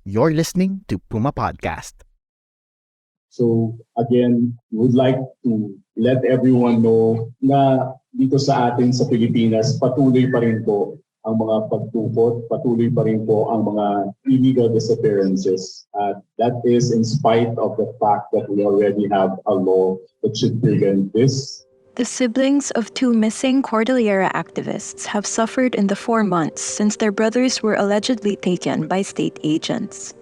You're listening to Puma Podcast. So again, we would like to let everyone know na dito sa atin sa Pilipinas, patuloy pa rin po ang mga pagtupot, patuloy pa rin po ang mga illegal disappearances. That is in spite of the fact that we already have a law that should prevent this. The siblings of two missing Cordillera activists have suffered in the 4 months since their brothers were allegedly taken by state agents.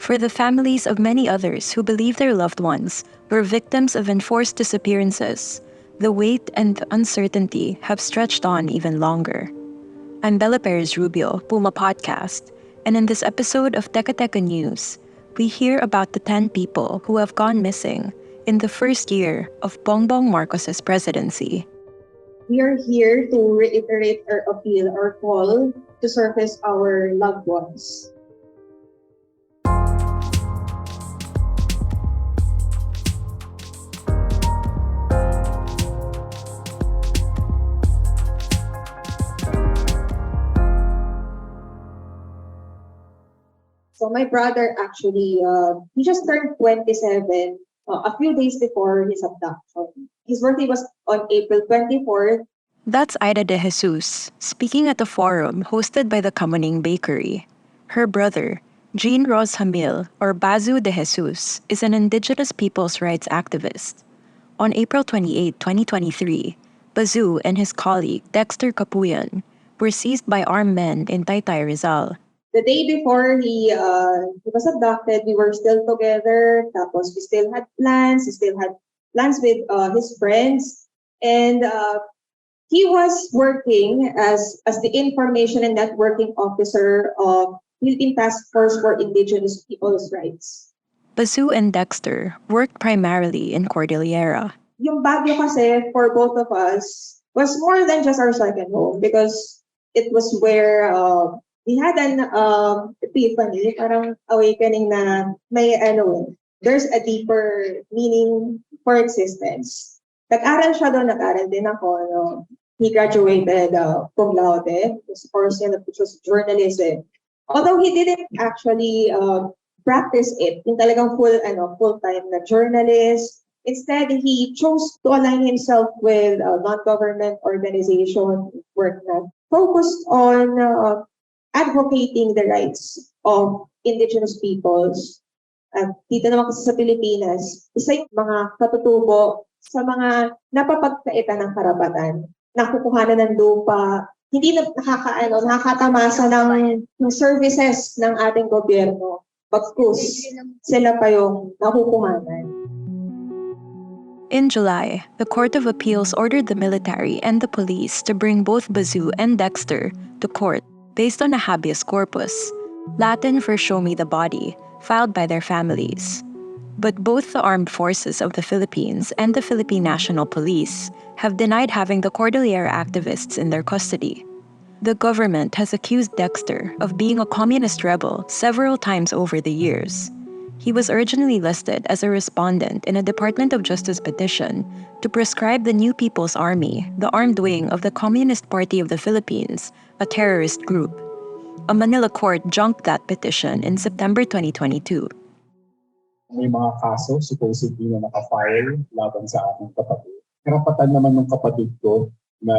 For the families of many others who believe their loved ones were victims of enforced disappearances, the wait and the uncertainty have stretched on even longer. I'm Bella Perez Rubio, Puma Podcast, and in this episode of Teka Teka News, we hear about the 10 people who have gone missing in the first year of Bongbong Marcos's presidency. We are here to reiterate our appeal, our call to surface our loved ones. So my brother actually, he just turned 27 a few days before his abduction. His birthday was on April 24th. That's Ida De Jesus, speaking at a forum hosted by the Kamuning Bakery. Her brother, Jean Ros Hamil, or Bazu De Jesus, is an indigenous people's rights activist. On April 28, 2023, Bazu and his colleague, Dexter Capuyan, were seized by armed men in Taytay, Rizal. The day before he was abducted, we were still together. Tapos we still had plans. He still had plans with his friends. And he was working as the information and networking officer of Philippine Task Force for Indigenous People's Rights. Bazu and Dexter worked primarily in Cordillera. Yung Baguio kasi, for both of us, was more than just our second home because it was where we had an epiphany, parang awakening na may there's a deeper meaning for existence. Nag-aral siya doon, nag-aral din ako. No? He graduated cum laude, his course yun, which was journalism. Although he didn't actually practice it, yung talagang full-time na journalist. Instead, he chose to align himself with a non-government organization work na focused on advocating the rights of indigenous peoples. At dito naman kasi sa Pilipinas, isa yung mga katutubo sa mga napapagkaitan ng karapatan, nakukuhanan ng lupa, hindi na nakakatamasa ng services ng ating gobyerno. Bagkus, sila pa yung nakukuhanan. In July, the Court of Appeals ordered the military and the police to bring both Bazu and Dexter to court based on a habeas corpus, Latin for show me the body, filed by their families. But both the armed forces of the Philippines and the Philippine National Police have denied having the Cordillera activists in their custody. The government has accused Dexter of being a communist rebel several times over the years. He was originally listed as a respondent in a Department of Justice petition to prescribe the New People's Army, the armed wing of the Communist Party of the Philippines, a terrorist group. A Manila court junked that petition in September 2022. May mga kaso supposedly na nakafile laban sa aking kapatid. Karapatan naman ng kapatid ko na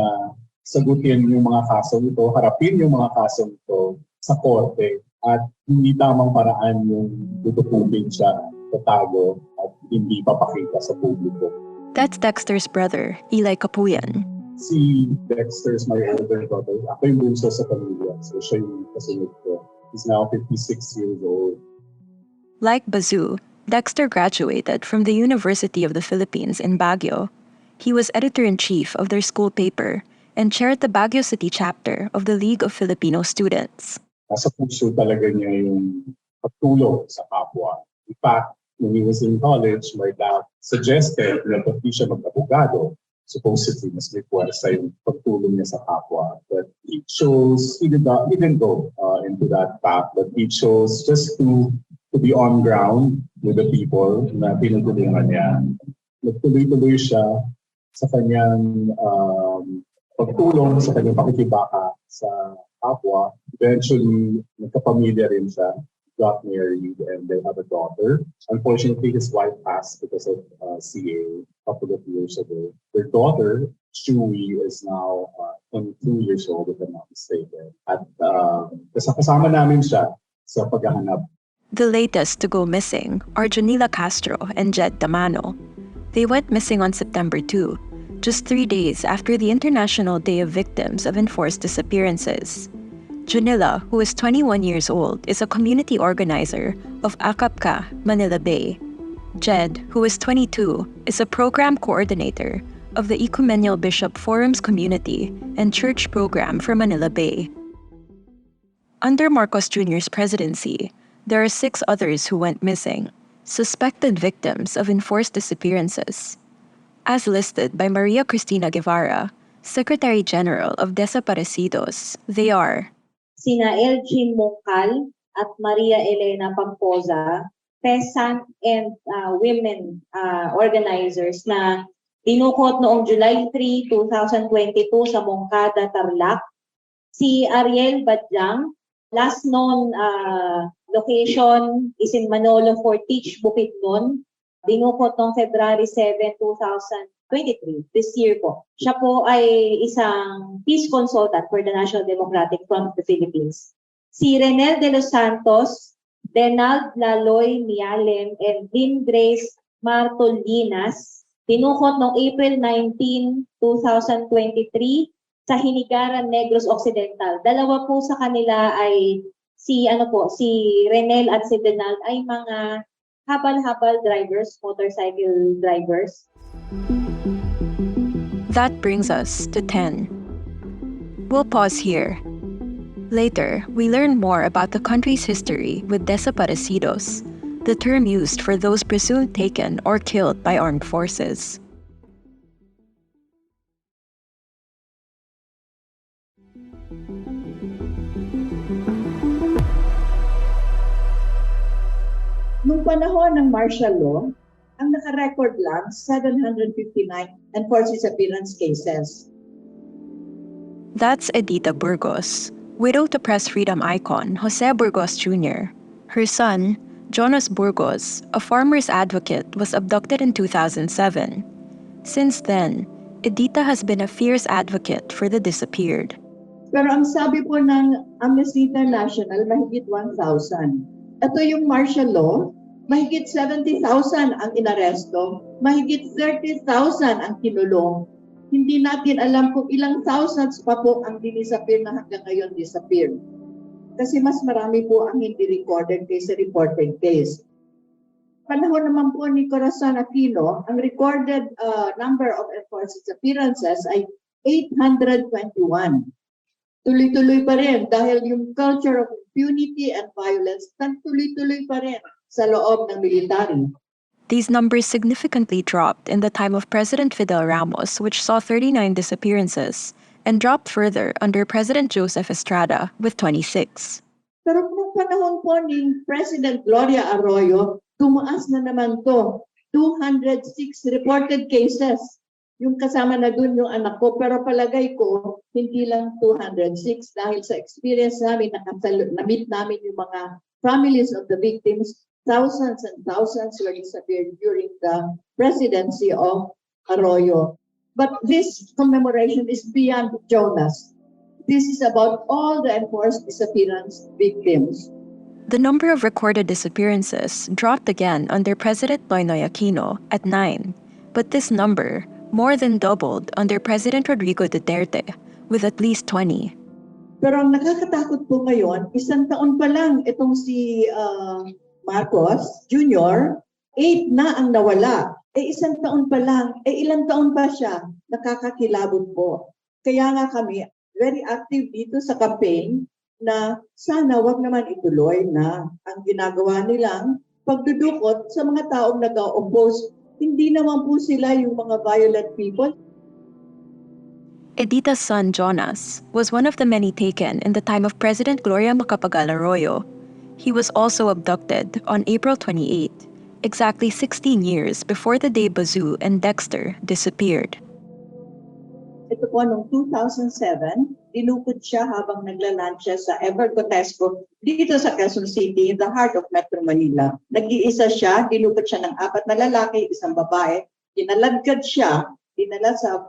sagutin yung mga kaso ito, harapin yung mga kaso ito sa korte at hindi tamang paraan yung tutupugin siya, tatago at hindi papakita sa publiko. That's Dexter's brother, Eli Capuyan. Si Dexter is my older brother. Ako yung bunso sa pamilya. So siya yung kasunod ko. He's now 56 years old. Like Bazu, Dexter graduated from the University of the Philippines in Baguio. He was editor-in-chief of their school paper and chaired the Baguio City chapter of the League of Filipino Students. Nasa puso talaga niya yung pagtulong sa kapwa. In fact, when he was in college, my dad suggested na pati siya mag-abogado. Supposedly, mas may puwersa yung pagtulong niya sa kapwa. But he didn't go into that path, but he chose just to be on ground with the people na tinutulungan niya. Nagtuloy-tuloy siya sa kanyang pagtulong, sa kanyang pakikibaka sa kapwa. Eventually, nagkapamilya rin siya. got married and they have a daughter. Unfortunately, his wife passed because of CA a couple of years ago. Their daughter, Chewy, is now 22 years old, if I'm not mistaken. At kasama namin siya sa paghahanap. The latest to go missing are Janila Castro and Jed Tamano. They went missing on September 2, just 3 days after the International Day of Victims of Enforced Disappearances. Janila, who is 21 years old, is a community organizer of Akapka, Manila Bay. Jed, who is 22, is a program coordinator of the Ecumenial Bishop Forum's community and church program for Manila Bay. Under Marcos Jr.'s presidency, there are 6 others who went missing, suspected victims of enforced disappearances. As listed by Maria Cristina Guevara, Secretary General of Desaparecidos, they are sina Elgin Mongcal at Maria Elena Pamposa, peasant and women organizers na dinukot noong July 3, 2022 sa Moncada, Tarlac. Si Ariel Badyang, last known location is in Manolo Fortich, Bukidnon. Dinukot noong February 7, 2023, this year po. Siya po ay isang peace consultant for the National Democratic Front of the Philippines. Si Renel de los Santos, Denald Laloy Mialem, and Lynn Grace Martolinas, dinukot noong April 19, 2023 sa Hinigaran, Negros Occidental. Dalawa po sa kanila ay si Renel at si Denald ay mga habal-habal drivers, motorcycle drivers. That brings us to 10. We'll pause here. Later, we learn more about the country's history with desaparecidos, the term used for those presumed taken or killed by armed forces. Nung panahon ng martial law, ang naka-record lang 759 enforced disappearance cases. That's Edita Burgos, widow to press freedom icon Jose Burgos Jr. Her son, Jonas Burgos, a farmer's advocate, was abducted in 2007. Since then, Edita has been a fierce advocate for the disappeared. Pero ang sabi po ng Amnesty International, mahigit 1,000. Ito yung martial law, mahigit 70,000 ang inaresto, mahigit 30,000 ang kinulong. Hindi natin alam kung ilang thousands pa po ang dinisappear na hanggang ngayon disappear. Kasi mas marami po ang hindi recorded kaysa reported case. Panahon naman po ni Corazon Aquino, ang recorded number of enforced disappearances ay 821. Tuloy-tuloy pa rin dahil yung culture of impunity and violence tuloy-tuloy pa rin sa loob ng military. These numbers significantly dropped in the time of President Fidel Ramos, which saw 39 disappearances, and dropped further under President Joseph Estrada with 26. Pero nung panahon po ni President Gloria Arroyo, tumaas na naman to. 206 reported cases. Yung kasama na dun yung anak ko, pero palagay ko, hindi lang 206 dahil sa experience namin, na-meet namin yung mga families of the victims, thousands and thousands were disappeared during the presidency of Arroyo. But this commemoration is beyond Jonas. This is about all the enforced disappearance victims. The number of recorded disappearances dropped again under President Noynoy Aquino at 9, but this number more than doubled under President Rodrigo Duterte with at least 20. Pero ang nakakatakot po ngayon, 1 taon pa lang itong si Marcos Jr., 8 na ang nawala. 1 taon pa lang, ilang taon pa siya, nakakakilabot po. Kaya nga kami very active dito sa campaign na sana wag naman ituloy na ang ginagawa nilang pagdudukot sa mga taong nag-oppose. Hindi naman po sila yung mga violent people. Edita's son Jonas was one of the many taken in the time of President Gloria Macapagal Arroyo. He was also abducted on April 28, exactly 16 years before the day Bazoo and Dexter disappeared. Ito po noong 2007, dinukot siya habang nagla-lunch siya sa Ever Cotesco dito sa Quezon City, in the heart of Metro Manila. Nag-iisa siya, dinukot siya ng 4 na lalaki, 1 babae, dinaladkad siya, dinala sa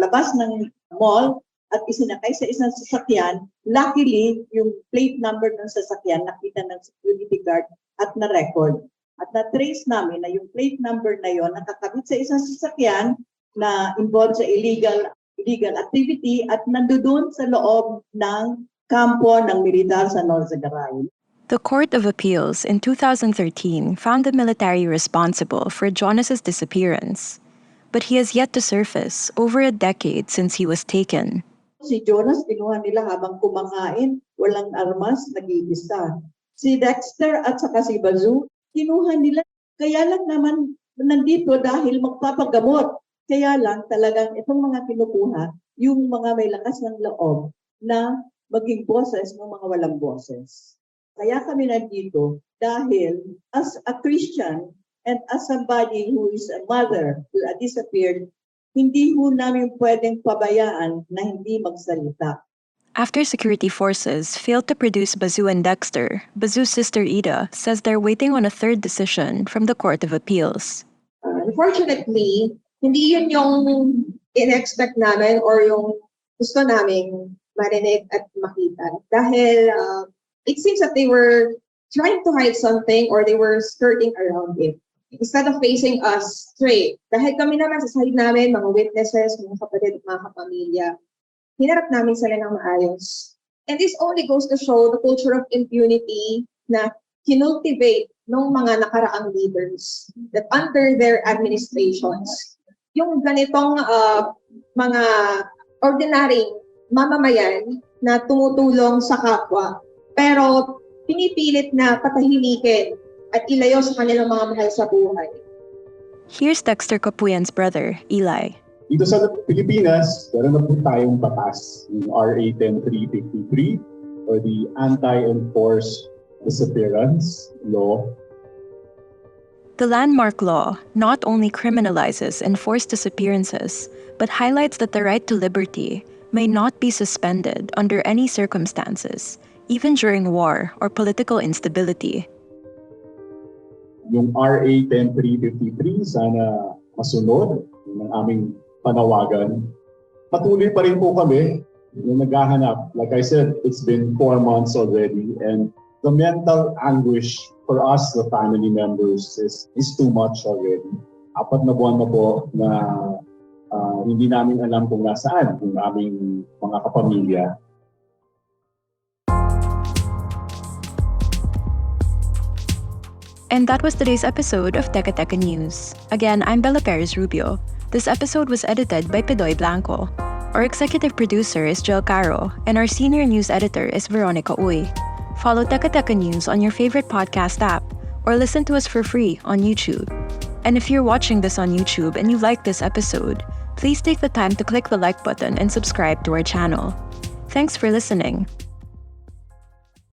labas ng mall at isinakay sa isang sasakyan. Luckily, yung plate number ng sasakyan nakita ng security guard at na-record. At na-trace namin na yung plate number na yon nakakabit sa isang sasakyan na involved sa illegal activity at nandoon sa loob ng kampo ng militar sa Norzagaray. The Court of Appeals in 2013 found the military responsible for Jonas's disappearance, but he has yet to surface over a decade since he was taken. Si Jonas, kinuha nila habang kumakain, walang armas, nag-iisa. Si Dexter at saka si Bazoo, kinuha nila. Kaya lang naman nandito dahil magpapagamot. Kaya lang talagang itong mga kinukuha, yung mga may lakas ng loob na maging boses ng mga walang boses. Kaya kami nandito dahil as a Christian and as somebody who is a mother who disappeared, hindi ho namin pwedeng pabayaan na hindi magsalita. After security forces failed to produce Bazoo and Dexter, Bazoo's sister Ida says they're waiting on a third decision from the Court of Appeals. Unfortunately, hindi yun yung in-expect namin or yung gusto namin marinig at makita. Dahil it seems that they were trying to hide something or they were skirting around it. Instead of facing us straight. Dahil kami naman sa side namin, mga witnesses, mga kapatid, mga kapamilya, hinarap namin sila ng maayos. And this only goes to show the culture of impunity na kinultivate ng mga nakaraang leaders that under their administrations, yung ganitong mga ordinary mamamayan na tumutulong sa kapwa, pero pinipilit na patahimikin at ilayo sa kanilang mga mahal sa buhay. Here's Dexter Capuyan's brother, Eli. Dito sa Pilipinas, meron na po tayong batas, yung RA 10353 or the Anti-Enforced Disappearance Law. The landmark law not only criminalizes enforced disappearances, but highlights that the right to liberty may not be suspended under any circumstances, even during war or political instability. Yung RA 10353, sana masunod ng aming panawagan. Patuloy pa rin po kami yung naghahanap. Like I said, it's been 4 months already and the mental anguish for us, the family members, is too much already. 4 na buwan na po na hindi namin alam kung nasaan yung aming mga kapamilya. And that was today's episode of Teka Teka News. Again, I'm Bella Perez Rubio. This episode was edited by Pedoy Blanco. Our executive producer is Joel Caro, and our senior news editor is Veronica Uy. Follow Teka Teka News on your favorite podcast app, or listen to us for free on YouTube. And if you're watching this on YouTube and you like this episode, please take the time to click the like button and subscribe to our channel. Thanks for listening.